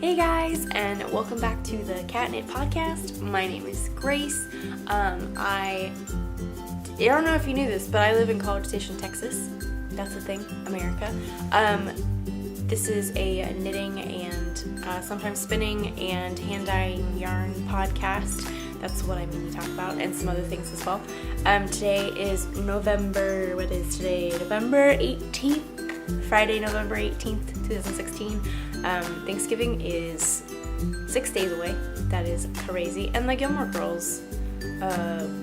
Hey guys, and welcome back to the Cat Knit Podcast. My name is Grace. I don't know if you knew this, but I live in College Station, Texas. That's the thing, America. This is a knitting and sometimes spinning and hand-dyeing yarn podcast. That's what I mainly talk about, and some other things as well. Today is November 18th, Friday, November 18th, 2016. Thanksgiving is 6 days away. That is crazy. And the Gilmore Girls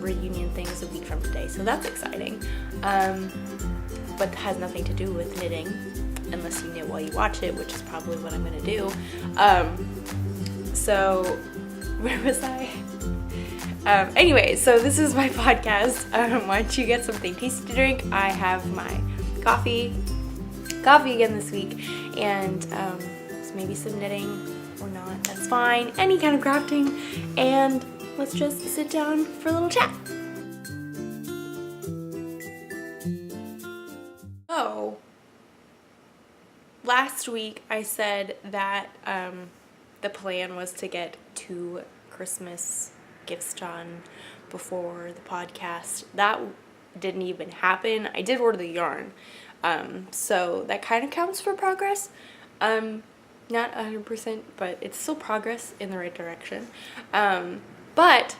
reunion thing is a week from today, so that's exciting. But has nothing to do with knitting, unless you knit while you watch it, which is probably what I'm going to do. So, where was I? Anyway, so this is my podcast. Why don't you get something tasty to drink? I have my coffee again this week, and maybe some knitting or not, that's fine. Any kind of crafting, and let's just sit down for a little chat. So, last week I said that the plan was to get 2 Christmas gifts done before the podcast. That didn't even happen. I did order the yarn, so that kind of counts for progress. Not 100%, but it's still progress in the right direction. But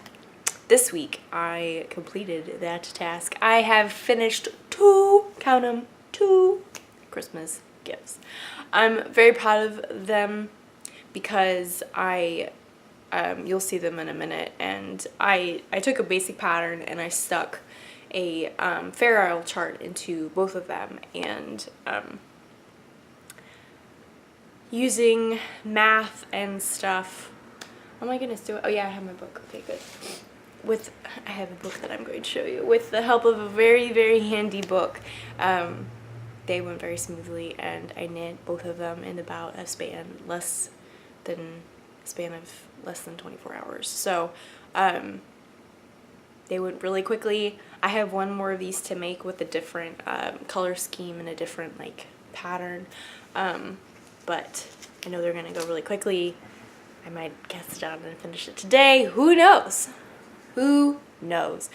this week I completed that task. I have finished 2 Christmas gifts. I'm very proud of them because you'll see them in a minute, and I took a basic pattern and I stuck a Fair Isle chart into both of them, and using math and stuff. Oh my goodness, oh yeah, I have my book. Okay, good. I have a book that I'm going to show you. With the help of a very, very handy book, they went very smoothly, and I knit both of them in about a span of less than 24 hours. So, they went really quickly. I have one more of these to make with a different color scheme and a different pattern. But I know they're gonna go really quickly. I might get it down and finish it today. Who knows? Who knows?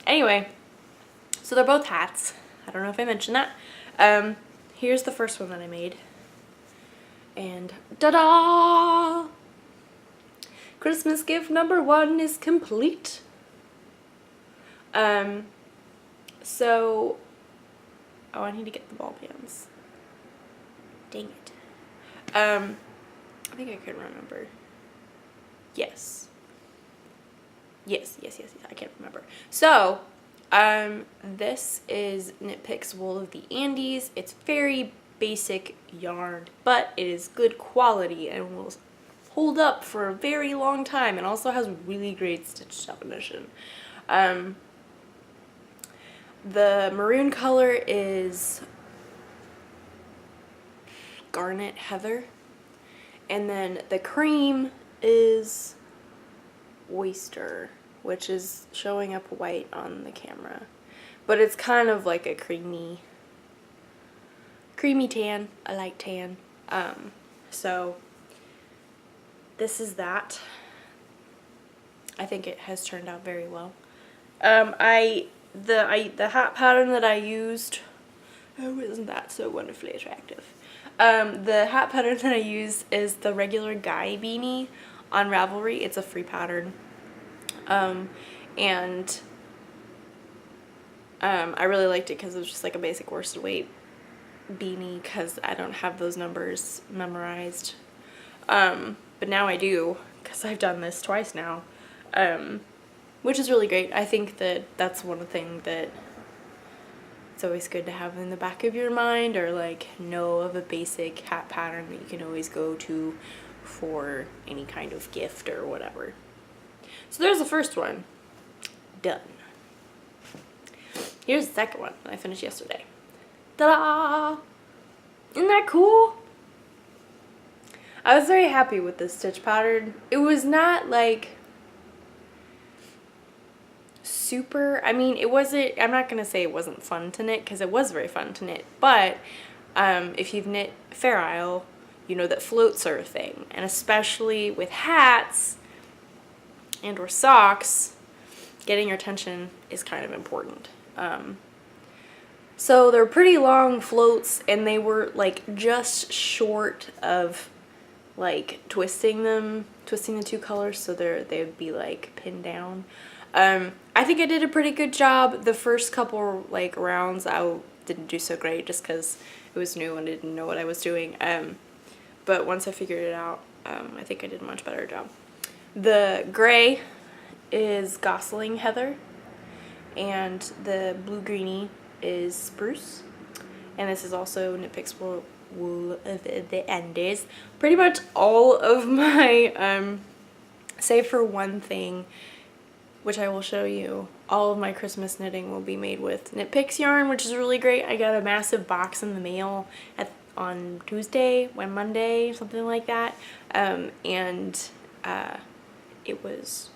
Anyway, so they're both hats. I don't know if I mentioned that. Here's the first one that I made. And ta-da! Christmas gift number 1 is complete. So, I need to get the ball pans. Dang it. I think I can remember. Yes, I can't remember. So, this is Knit Picks Wool of the Andes. It's very basic yarn, but it is good quality and will hold up for a very long time, and also has really great stitch definition. The maroon color is Garnet Heather, and then the cream is Oyster, which is showing up white on the camera, but it's kind of like a creamy tan. I like tan. So this is that. I think it has turned out very well. The hat pattern that I used, isn't that so wonderfully attractive? The hat pattern that I use is the regular Guy beanie on Ravelry. It's a free pattern. I really liked it because it was just like a basic worsted weight beanie, because I don't have those numbers memorized. But now I do, because I've done this twice now, which is really great. I think that that's one thing that it's always good to have in the back of your mind, or know of a basic hat pattern that you can always go to for any kind of gift or whatever. So there's the first one. Done. Here's the second one that I finished yesterday. Ta-da! Isn't that cool? I was very happy with this stitch pattern. It was not super, it wasn't, I'm not going to say it wasn't fun to knit, because it was very fun to knit, but if you've knit Fair Isle, you know that floats are a thing. And especially with hats and or socks, getting your attention is kind of important. So they're pretty long floats, and they were like just short of like twisting the two colors so they would be like pinned down. I think I did a pretty good job. The first couple like rounds I didn't do so great just because it was new and I didn't know what I was doing. But once I figured it out, I think I did a much better job. The gray is Gosling Heather, and the blue greeny is Spruce. And this is also Knit Picks Wool of the Andes. Pretty much all of my, save for one thing, which I will show you, all of my Christmas knitting will be made with Knit Picks yarn, which is really great. I got a massive box in the mail on Tuesday, Monday, something like that. It was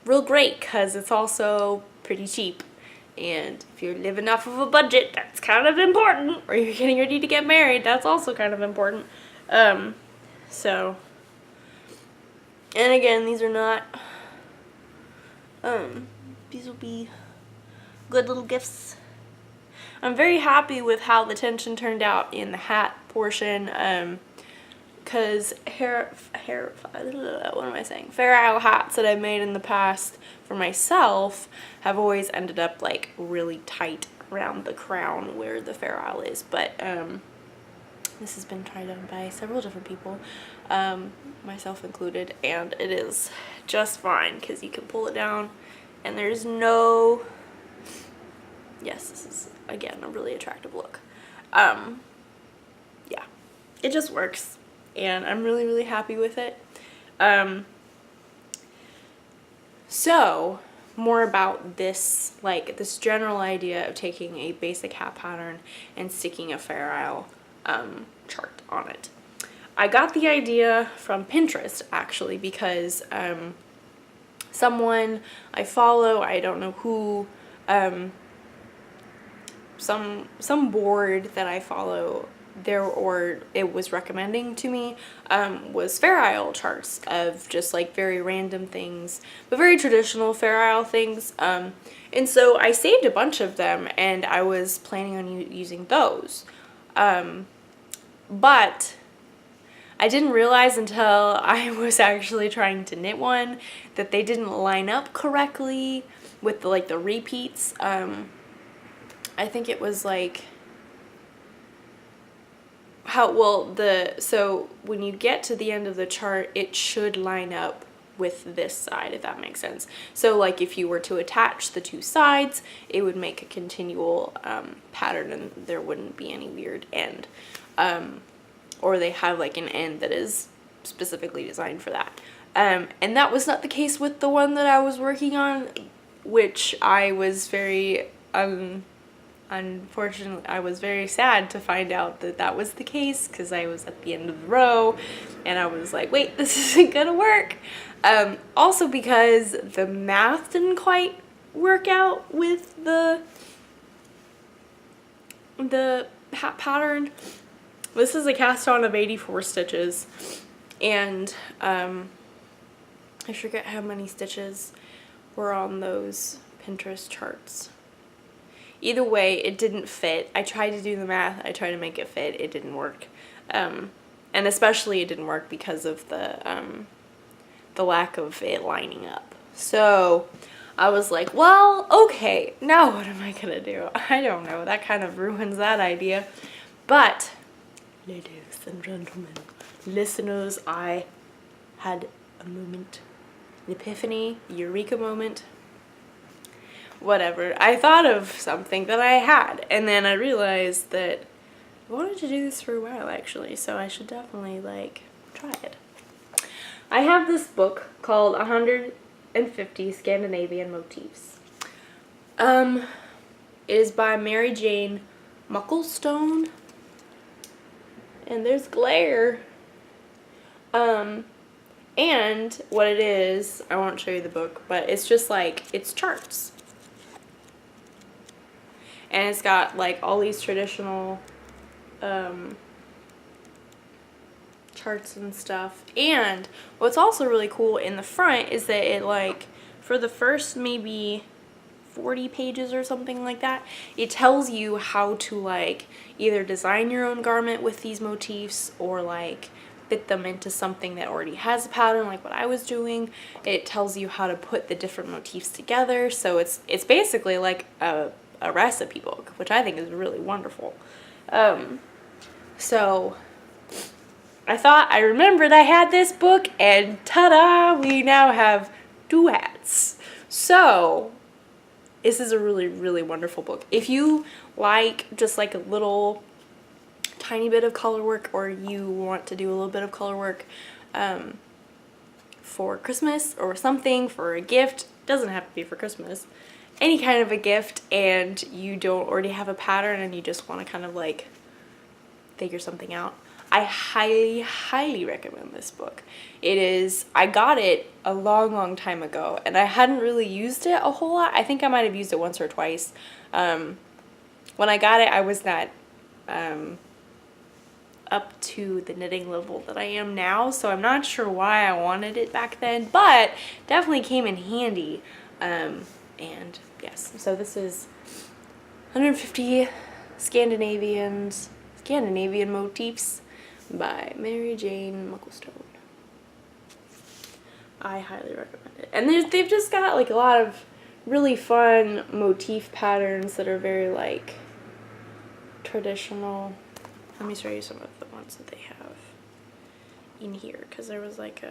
real great because it's also pretty cheap. And if you're living off of a budget, that's kind of important. Or you're getting ready to get married, that's also kind of important. So, and again, these are not, these will be good little gifts. I'm very happy with how the tension turned out in the hat portion, because Fair Isle hats that I've made in the past for myself have always ended up like really tight around the crown where the Fair Isle is, but this has been tried on by several different people, myself included, and it is just fine because you can pull it down and there's no, yes, this is again a really attractive look. Yeah, it just works and I'm really happy with it. So more about this, like this general idea of taking a basic hat pattern and sticking a Fair Isle chart on it. I got the idea from Pinterest actually because someone I follow, I don't know who, some board that I follow there, or it was recommending to me, was Fair Isle charts of just like very random things, but very traditional Fair Isle things. And so I saved a bunch of them and I was planning on using those. But I didn't realize until I was actually trying to knit one that they didn't line up correctly with the, like the repeats. I think it was like so when you get to the end of the chart, it should line up with this side, if that makes sense. So like if you were to attach the two sides, it would make a continual pattern and there wouldn't be any weird end. Or they have like an end that is specifically designed for that. And that was not the case with the one that I was working on, which I was very, unfortunately, I was very sad to find out that that was the case because I was at the end of the row and I was like, wait, this isn't gonna work. Also because the math didn't quite work out with the hat pattern. This is a cast on of 84 stitches, and I forget how many stitches were on those Pinterest charts. Either way, it didn't fit. I tried to do the math, I tried to make it fit, it didn't work. And especially it didn't work because of the lack of it lining up. So I was like, well, okay, now what am I gonna do? I don't know, that kind of ruins that idea. But ladies and gentlemen, listeners, I had a moment, an epiphany, eureka moment, whatever. I thought of something that I had, and then I realized that I wanted to do this for a while actually, so I should definitely like try it. I have this book called 150 Scandinavian Motifs. It is by Mary Jane Mucklestone. And there's glare. And what it is, I won't show you the book, but it's just like, it's charts. And it's got like all these traditional charts and stuff. And what's also really cool in the front is that it, like, for the first maybe 40 pages or something like that, it tells you how to, like, either design your own garment with these motifs or, like, fit them into something that already has a pattern, like what I was doing. It tells you how to put the different motifs together. So it's basically like a recipe book, which I think is really wonderful. So I remembered I had this book, and ta-da, we now have 2 hats. So this is a really, really wonderful book. If you like just like a little tiny bit of color work, or you want to do a little bit of color work for Christmas or something, for a gift, doesn't have to be for Christmas, any kind of a gift, and you don't already have a pattern and you just want to kind of like figure something out, I highly, highly recommend this book. I got it a long, long time ago, and I hadn't really used it a whole lot. I think I might have used it once or twice. When I got it, I was not up to the knitting level that I am now, so I'm not sure why I wanted it back then, but definitely came in handy. And yes, so this is 150 Scandinavian motifs by Mary Jane Mucklestone. I highly recommend it. And they've just got like a lot of really fun motif patterns that are very like traditional. Let me show you some of the ones that they have in here, because there was like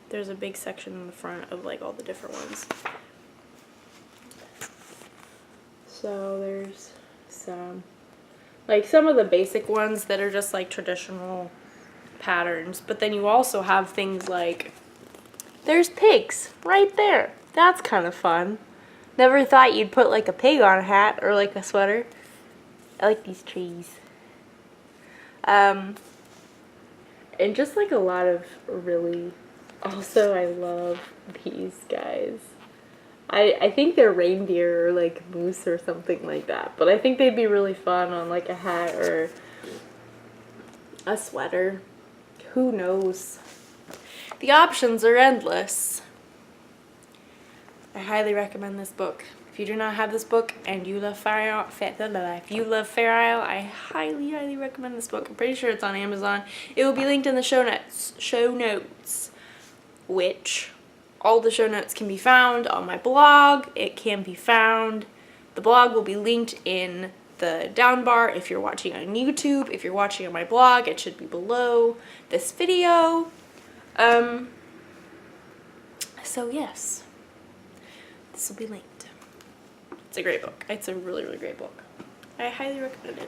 there's a big section in the front of like all the different ones. So there's some of the basic ones that are just like traditional patterns, but then you also have things like, there's pigs right there. That's kind of fun. Never thought you'd put like a pig on a hat or like a sweater. I like these trees. And just like a lot of really, also I love these guys. I think they're reindeer or like moose or something like that, but I think they'd be really fun on like a hat or a sweater. Who knows? The options are endless. I highly recommend this book. If you do not have this book and you love Fair Isle, I highly, highly recommend this book. I'm pretty sure it's on Amazon. It will be linked in the show notes, which all the show notes can be found on my blog. It can be found. The blog will be linked in the down bar if you're watching on YouTube. If you're watching on my blog, it should be below this video. So yes, this will be linked. It's a great book. It's a really, really great book. I highly recommend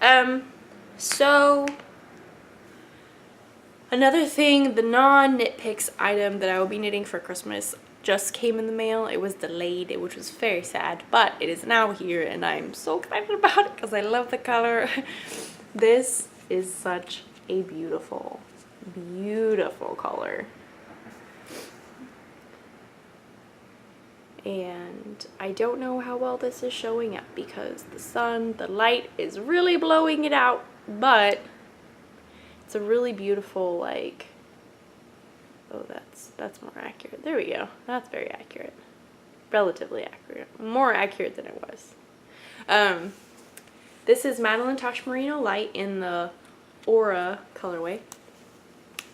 it. So another thing, the non-knit-picks item that I will be knitting for Christmas just came in the mail. It was delayed, which was very sad, but it is now here, and I'm so excited about it because I love the color. This is such a beautiful, beautiful color. And I don't know how well this is showing up because the light is really blowing it out, but it's a really beautiful, like, oh, that's more accurate. There we go. That's very accurate. Relatively accurate. More accurate than it was. This is Madeline Tosh Merino Light in the Aura colorway.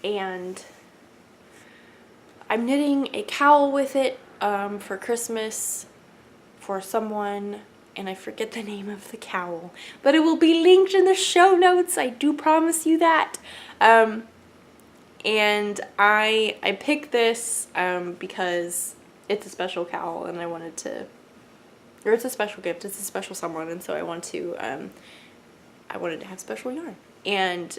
And I'm knitting a cowl with it for Christmas for someone, and I forget the name of the cowl, but it will be linked in the show notes. I do promise you that. And I picked this because it's a special cowl, and I wanted to, or it's a special gift, it's a special someone, and so I wanted to have special yarn. And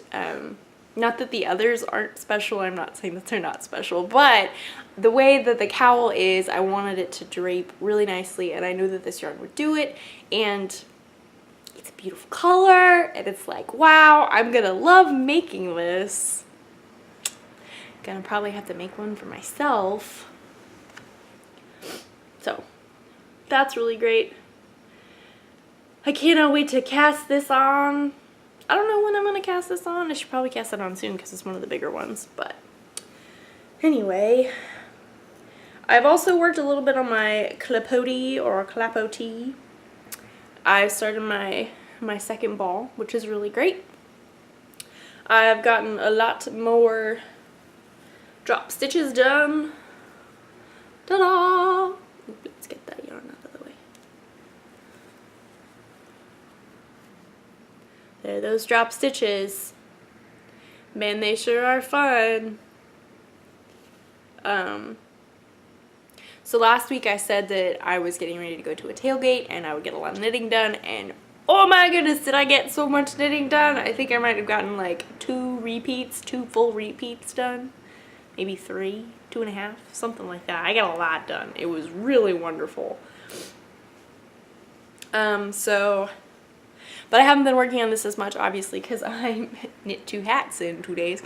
not that the others aren't special, I'm not saying that they're not special, but the way that the cowl is, I wanted it to drape really nicely, and I knew that this yarn would do it, and it's a beautiful color, and it's like, wow, I'm gonna love making this. Gonna probably have to make one for myself. So that's really great. I cannot wait to cast this on. I don't know when I'm going to cast this on. I should probably cast it on soon because it's one of the bigger ones. But anyway, I've also worked a little bit on my clapote or clapote. I've started my second ball, which is really great. I've gotten a lot more drop stitches done. Ta-da! Let's get that yarn out of the way. There are those drop stitches. Man, they sure are fun. So last week I said that I was getting ready to go to a tailgate and I would get a lot of knitting done, and oh my goodness, did I get so much knitting done. I think I might have gotten like 2 full repeats done. Maybe 3, 2.5, something like that. I got a lot done. It was really wonderful. But I haven't been working on this as much, obviously, because I knit 2 hats in 2 days,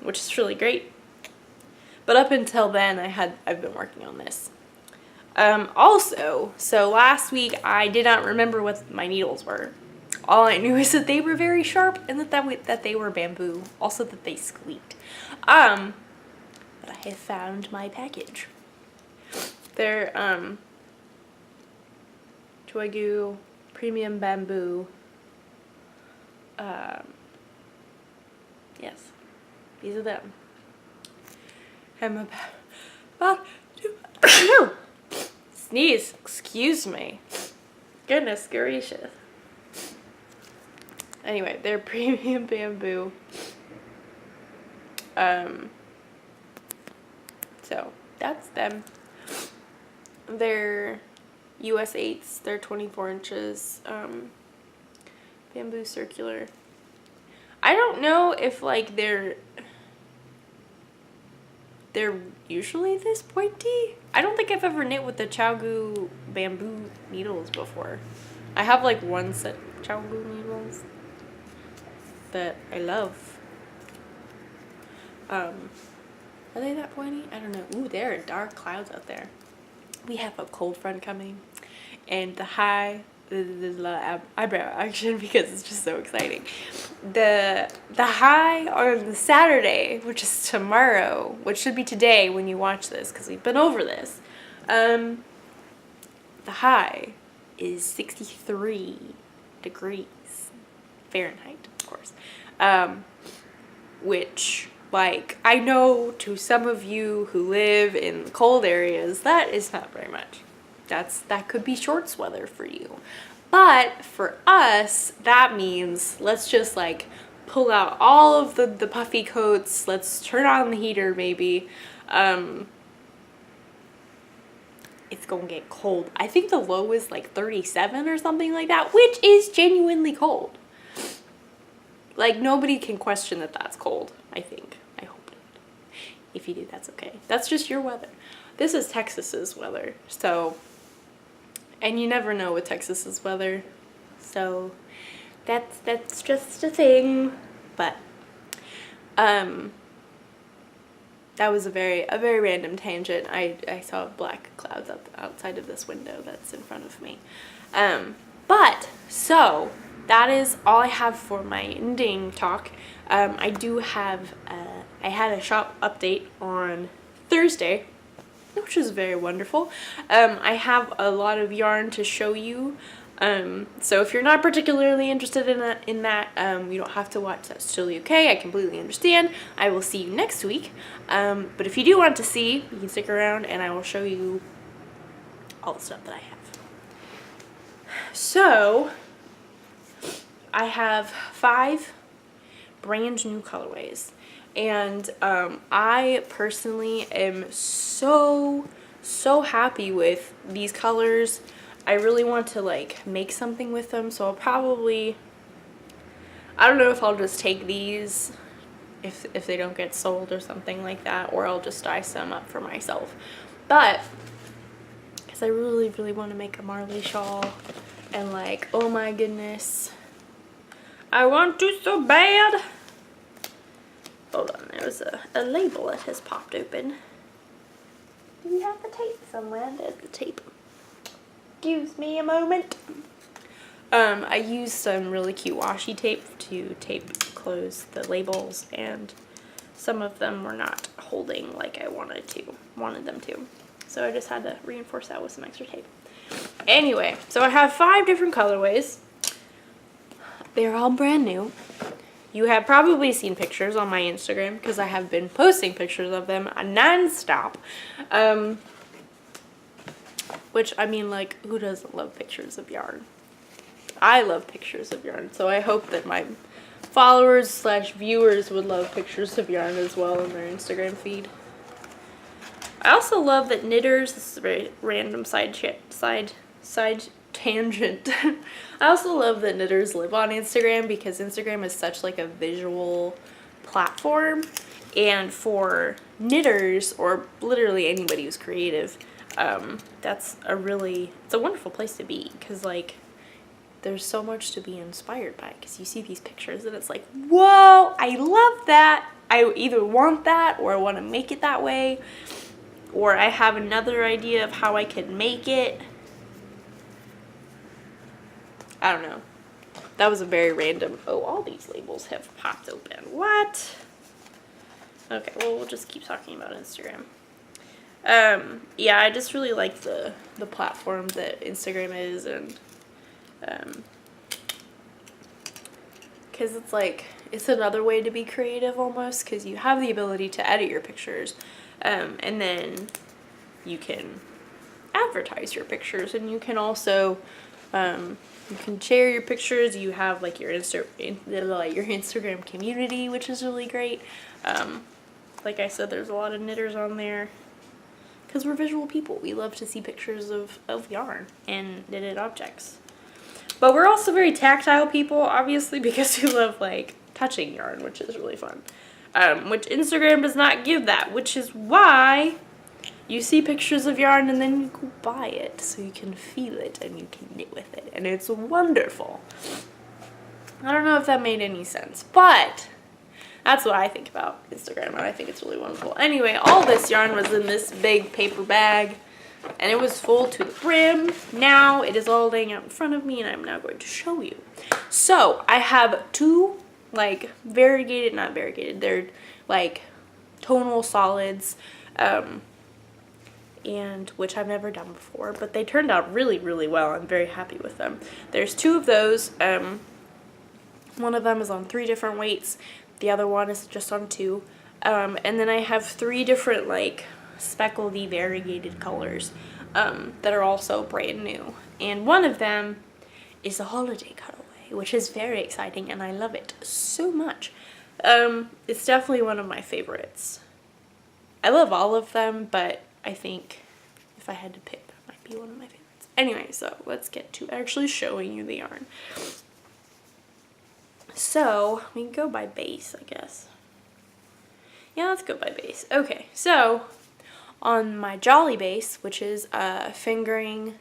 which is really great. But up until then, I've been working on this. Also, so last week I did not remember what my needles were. All I knew is that they were very sharp and that they were bamboo. Also that they squeaked. But I have found my package. They're Chuagu Premium Bamboo. Yes, these are them. I'm about to sneeze. Excuse me. Goodness gracious. Anyway, they're premium bamboo. So that's them. They're US 8s. They're 24 inches. Bamboo circular. I don't know if like they're usually this pointy. I don't think I've ever knit with the Chuagu bamboo needles before. I have like 1 set of Chuagu needles that I love. Are they that pointy? I don't know. Ooh, there are dark clouds out there. We have a cold front coming, and the high, there's a lot of eyebrow action because it's just so exciting. The high on the Saturday, which is tomorrow, which should be today when you watch this because we've been over this. The high is 63 degrees Fahrenheit, of course. Which, like, I know to some of you who live in cold areas, that is not very much. That could be shorts weather for you. But for us, that means let's just like pull out all of the puffy coats. Let's turn on the heater maybe. It's gonna get cold. I think the low is like 37 or something like that, which is genuinely cold. Like, nobody can question that that's cold, I think. I hope not. If you do, that's okay. That's just your weather. This is Texas's weather, so, and you never know with Texas's weather, so that's just a thing. But that was a very random tangent. I saw black clouds outside of this window that's in front of me. But so that is all I have for my knitting talk. I do have I had a shop update on Thursday, which was very wonderful. I have a lot of yarn to show you. So if you're not particularly interested in that, you don't have to watch. That's totally okay. I completely understand. I will see you next week. But if you do want to see, you can stick around and I will show you all the stuff that I have. So I have 5 brand new colorways, and I personally am so happy with these colors. I really want to like make something with them, so I'll probably, I don't know if I'll just take these if they don't get sold or something like that, or I'll just dye some up for myself. But because I really want to make a Marley shawl, and like, oh my goodness, I want to so bad. Hold on, there's a label that has popped open. Do we have the tape somewhere? There's the tape. Excuse me a moment. I used some really cute washi tape to tape close the labels, and some of them were not holding like I wanted them to. So I just had to reinforce that with some extra tape. Anyway, so I have 5 different colorways. They're all brand new. You have probably seen pictures on my Instagram because I have been posting pictures of them non-stop. Which, I mean, like, who doesn't love pictures of yarn? I love pictures of yarn, so I hope that my followers / viewers would love pictures of yarn as well in their Instagram feed. I also love that knitters, this is a very random side tangent. I also love that knitters live on Instagram because Instagram is such like a visual platform, and for knitters or literally anybody who's creative, it's a wonderful place to be because like there's so much to be inspired by because you see these pictures and it's like, whoa, I love that. I either want that or I want to make it that way, or I have another idea of how I could make it. I don't know. That was a very random, oh, all these labels have popped open. What? Okay, well, we'll just keep talking about Instagram. Yeah, I just really like the platform that Instagram is, and because it's like, it's another way to be creative almost, because you have the ability to edit your pictures, and then you can advertise your pictures, and you can also, you can share your pictures. You have like your Instagram community, which is really great. Like I said, there's a lot of knitters on there because we're visual people. We love to see pictures of yarn and knitted objects. But we're also very tactile people, obviously, because we love like touching yarn, which is really fun. Which Instagram does not give that, which is why you see pictures of yarn and then you go buy it so you can feel it and you can knit with it, and it's wonderful. I don't know if that made any sense, but that's what I think about Instagram, and I think it's really wonderful. Anyway, all this yarn was in this big paper bag, and it was full to the brim. Now it is all laying out in front of me, and I'm now going to show you. So I have 2 like not variegated, they're like tonal solids, and which I've never done before, but they turned out really, really well. I'm very happy with them. There's 2 of those. One of them is on 3 different weights. The other one is just on 2. And then I have 3 different like speckledy variegated colors that are also brand new. And one of them is a holiday colorway, which is very exciting, and I love it so much. It's definitely one of my favorites. I love all of them, but I think if I had to pick, that might be one of my favorites. Anyway, so let's get to actually showing you the yarn. So we can go by base, I guess. Yeah, let's go by base. Okay, so on my Jolly base, which is fingering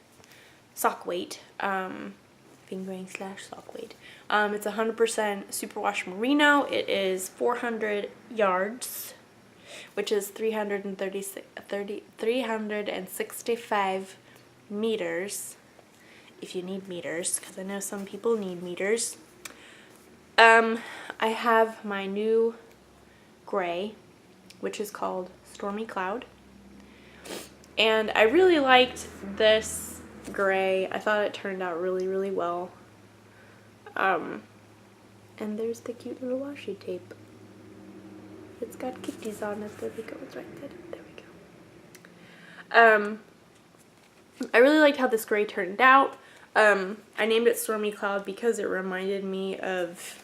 sock weight, fingering / sock weight, it's 100% superwash merino. It is 400 yards, which is 365 meters, if you need meters, because I know some people need meters. I have my new gray, which is called Stormy Cloud, and I really liked this gray. I thought it turned out really, really well. And there's the cute little washi tape. It's got kitties on it. There we go. It's right there. There we go. I really liked how this gray turned out. I named it Stormy Cloud because it reminded me of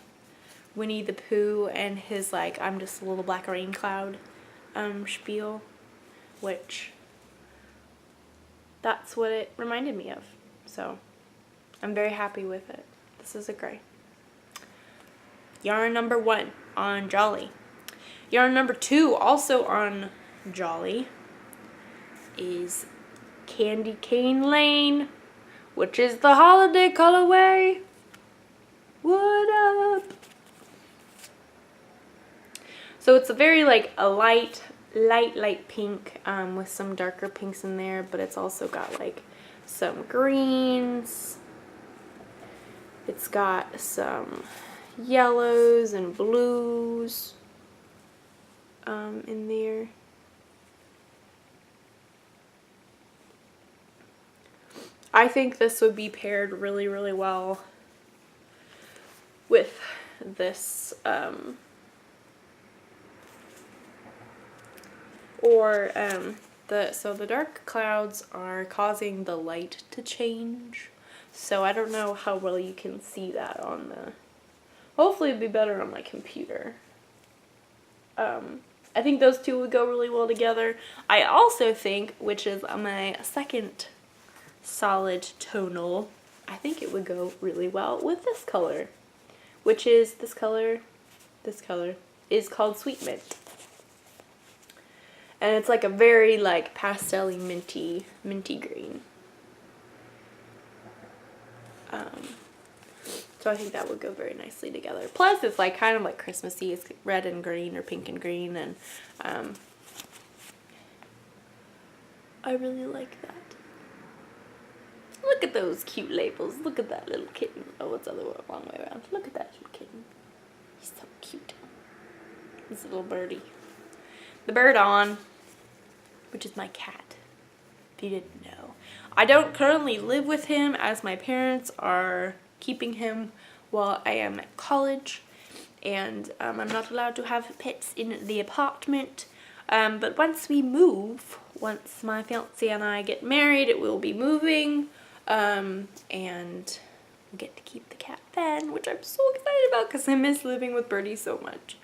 Winnie the Pooh and his like, I'm just a little black rain cloud spiel, which that's what it reminded me of. So I'm very happy with it. This is a gray. Yarn number 1 on Jolly. Yarn number 2 also on Jolly is Candy Cane Lane, which is the holiday colorway. What up? So it's a very like a light pink with some darker pinks in there, but it's also got like some greens It's got some yellows and blues in there. I think this would be paired really, really well with this, so the dark clouds are causing the light to change. So I don't know how well you can see that on the, hopefully it'd be better on my computer. I think those two would go really well together. I also think, which is my second solid tonal, I think it would go really well with this color, which is this color is called Sweet Mint. And it's like a very like pastel-y minty green. So I think that would go very nicely together. Plus it's like kind of like Christmassy. It's red and green or pink and green, and I really like that. Look at those cute labels. Look at that little kitten. Oh, it's the other way, wrong way around. Look at that little kitten. He's so cute. This little birdie. The bird on, which is my cat, if you didn't know. I don't currently live with him, as my parents are keeping him while I am at college, and I'm not allowed to have pets in the apartment. But once we move, once my fiance and I get married, it will be moving, and we'll get to keep the cat then, which I'm so excited about because I miss living with Birdie so much.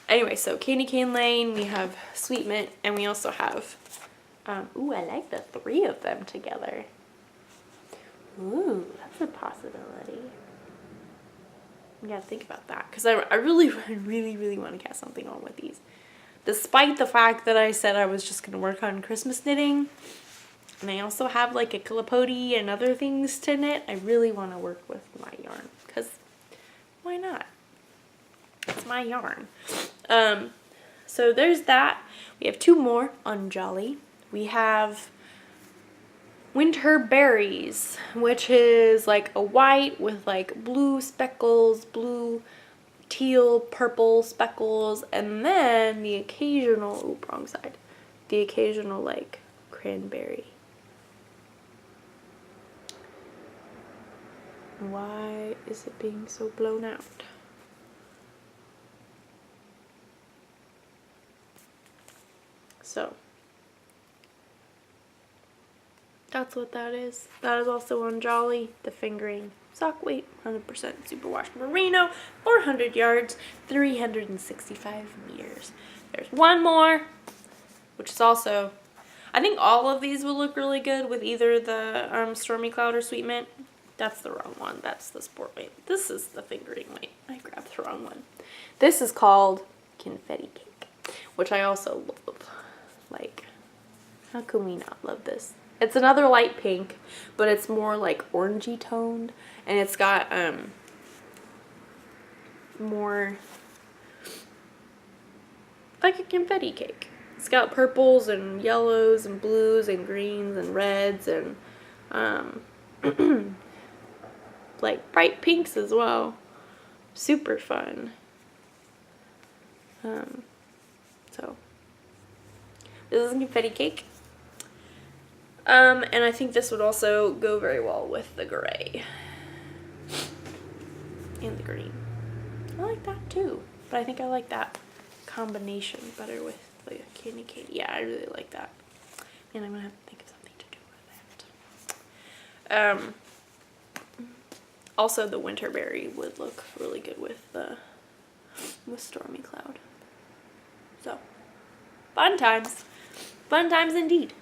Anyway, so Candy Cane Lane, we have Sweet Mint, and we also have, ooh, I like the three of them together. Ooh, that's a possibility. You gotta think about that, because I really want to cast something on with these. Despite the fact that I said I was just going to work on Christmas knitting, and I also have like a clipody and other things to knit, I really want to work with my yarn, because why not? It's my yarn. So there's that. We have two more on Jolly. We have Winter Berries, which is like a white with like blue speckles, blue, teal, purple speckles, and then the occasional, ooh, wrong side, the occasional like cranberry. Why is it being so blown out? So that's what that is. That is also on Jolly, the fingering sock weight, 100% superwash merino, 400 yards, 365 meters. There's one more, which is also, I think all of these will look really good with either the Stormy Cloud or Sweet Mint. That's the wrong one. That's the sport weight. This is the fingering weight. I grabbed the wrong one. This is called Confetti Cake, which I also love. Like, how can we not love this? It's another light pink, but it's more like orangey toned, and it's got more like a confetti cake. It's got purples and yellows and blues and greens and reds and like bright pinks as well. Super fun. So this is a confetti cake. And I think this would also go very well with the gray and the green. I like that too, but I think I like that combination better with the candy cane. Yeah, I really like that. And I'm gonna have to think of something to do with that. Also, the winter berry would look really good with Stormy Cloud. So, fun times indeed.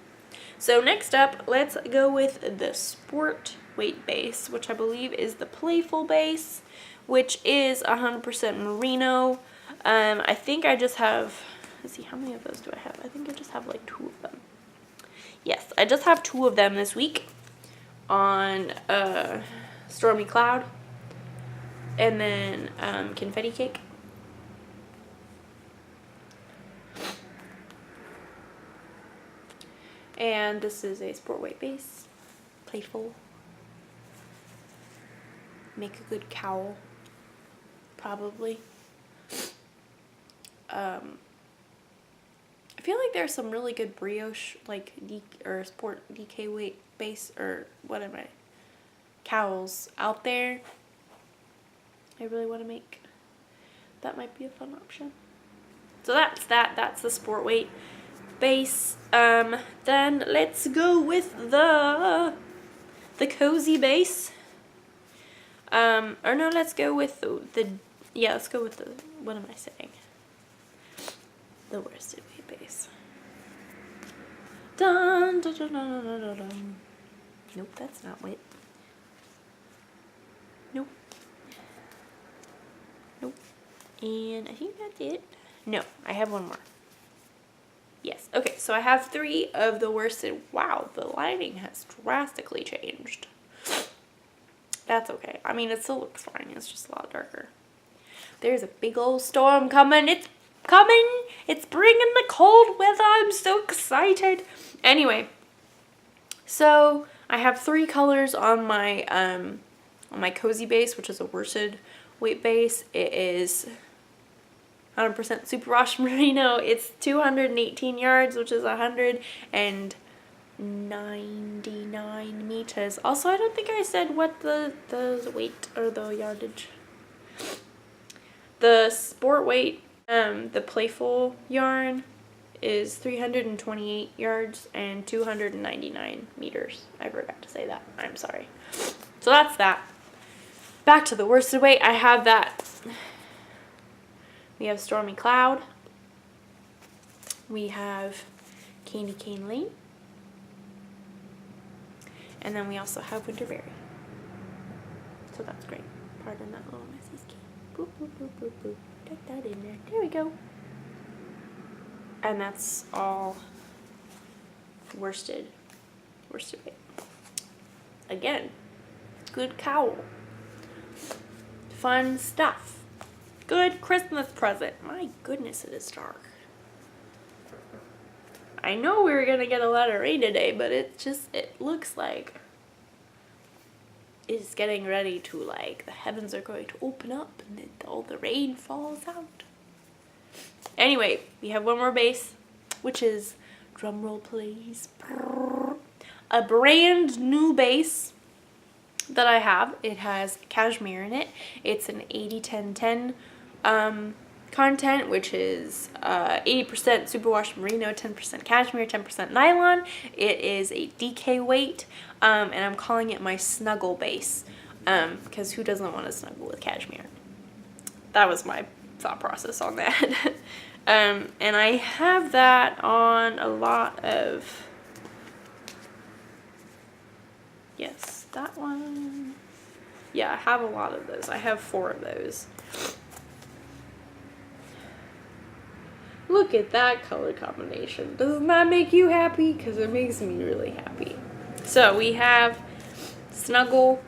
So next up, let's go with the sport weight base, which I believe is the playful base, which is 100% merino. I think I just have, let's see, how many of those do I have? I think I just have like 2 of them. Yes, I just have 2 of them this week on Stormy Cloud and then Confetti Cake. And this is a sport weight base, playful. make a good cowl, probably. I feel like there's some really good brioche, like, or sport DK weight base, or what am I, cowls out there. I really want to make. That might be a fun option. So that's that. That's the sport weight base. Then let's go with the cozy base. Or no, let's go with let's go with the, what am I saying? The worsted weight base. Dun, dun, dun, dun, dun, dun, dun. Nope, that's not it. Nope. Nope. And I think that's it. No, I have one more. Yes. Okay, so I have 3 of the worsted. Wow, the lighting has drastically changed. That's okay. I mean, it still looks fine. It's just a lot darker. There's a big old storm coming. It's coming. It's bringing the cold weather. I'm so excited. Anyway, so I have 3 colors on my cozy base, which is a worsted weight base. It is 100% superwash merino. It's 218 yards, which is 199 meters. Also, I don't think I said what the weight or the yardage. The sport weight, the playful yarn is 328 yards and 299 meters. I forgot to say that. I'm sorry. So that's that. Back to the worsted weight. I have that. We have Stormy Cloud. We have Candy Cane Lane. And then we also have Winterberry. So that's great. Pardon that little messy skin. Boop, boop, boop, boop, boop. Tuck that in there. There we go. And that's all worsted weight. Again, good cowl. Fun stuff. Good Christmas present. My goodness, it is dark. I know we were going to get a lot of rain today, but it looks like it's getting ready to, like, the heavens are going to open up and then all the rain falls out. Anyway, we have one more base, which is, drumroll please, a brand new base that I have. It has cashmere in it. It's an 80-10-10 content, which is 80% superwash merino, 10% cashmere, 10% nylon. It is a DK weight, and I'm calling it my snuggle base, because who doesn't want to snuggle with cashmere? That was my thought process on that. And I have that on a lot of, yes, that one. Yeah, I have a lot of those. I have 4 of those. Look at that color combination. Doesn't that make you happy? Because it makes me really happy. So we have Snuggle.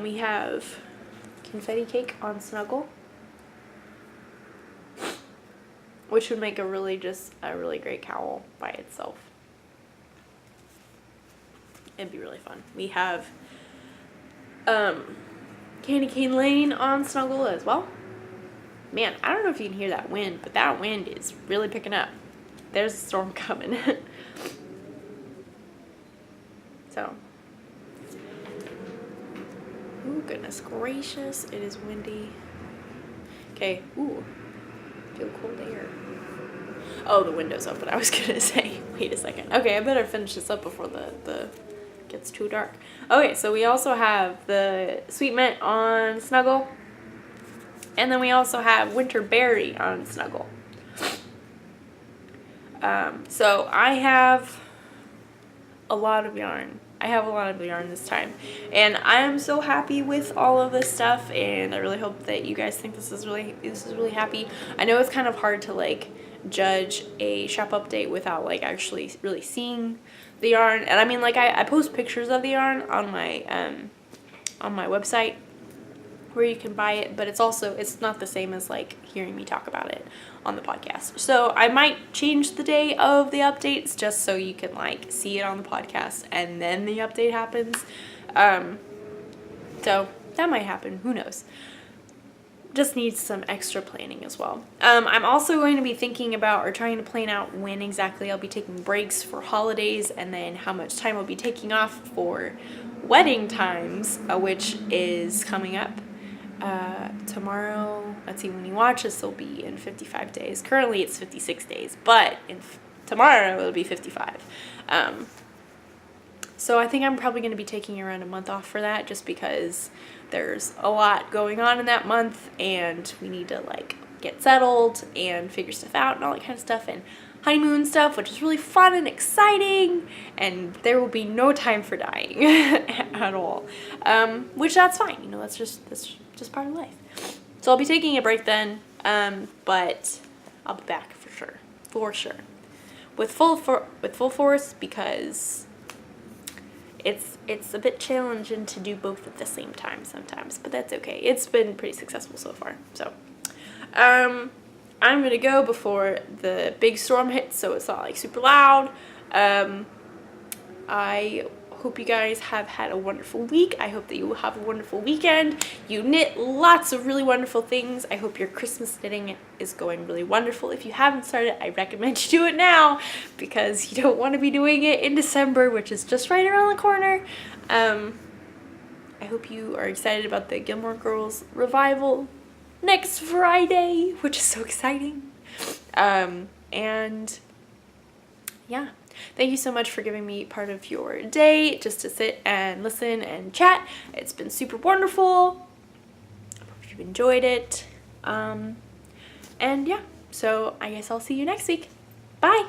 We have Confetti Cake on Snuggle, which would make a really great cowl by itself. It'd be really fun. We have Candy Cane Lane on Snuggle as well. Man, I don't know if you can hear that wind, but that wind is really picking up. There's a storm coming. So, ooh, goodness gracious, it is windy. Okay, ooh, feel cold air. Oh, the window's open, I was gonna say. Wait a second. Okay, I better finish this up before the gets too dark. Okay, so we also have the Sweet Mint on Snuggle. And then we also have Winterberry on Snuggle. So I have a lot of yarn. I have a lot of yarn this time. And I am so happy with all of this stuff, and I really hope that you guys think this is really happy. I know it's kind of hard to like judge a shop update without like actually really seeing the yarn. And I mean, like I post pictures of the yarn on my website where you can buy it, but it's not the same as like hearing me talk about it on the podcast. So I might change the day of the updates just so you can like see it on the podcast and then the update happens. So that might happen. Who knows? Just needs some extra planning as well. I'm also going to be thinking about or trying to plan out when exactly I'll be taking breaks for holidays, and then how much time I'll be taking off for wedding times, which is coming up tomorrow. Let's see, when you watch this, it'll be in 55 days. Currently it's 56 days, but tomorrow it'll be 55. So I think I'm probably going to be taking around a month off for that, just because there's a lot going on in that month, and we need to like get settled and figure stuff out and all that kind of stuff, and honeymoon stuff, which is really fun and exciting, and there will be no time for dying at all, which that's fine, you know, that's just part of life. So I'll be taking a break then, but I'll be back for sure, with full force, because it's a bit challenging to do both at the same time sometimes, but that's okay. It's been pretty successful so far. So I'm gonna go before the big storm hits, so it's not like super loud. I hope you guys have had a wonderful week. I hope that you will have a wonderful weekend. You knit lots of really wonderful things. I hope your Christmas knitting is going really wonderful. If you haven't started, I recommend you do it now, because you don't want to be doing it in December, which is just right around the corner. I hope you are excited about the Gilmore Girls revival next Friday, which is so exciting. And yeah. Thank you so much for giving me part of your day just to sit and listen and chat. It's been super wonderful. I hope you enjoyed it. And yeah, so I guess I'll see you next week. Bye!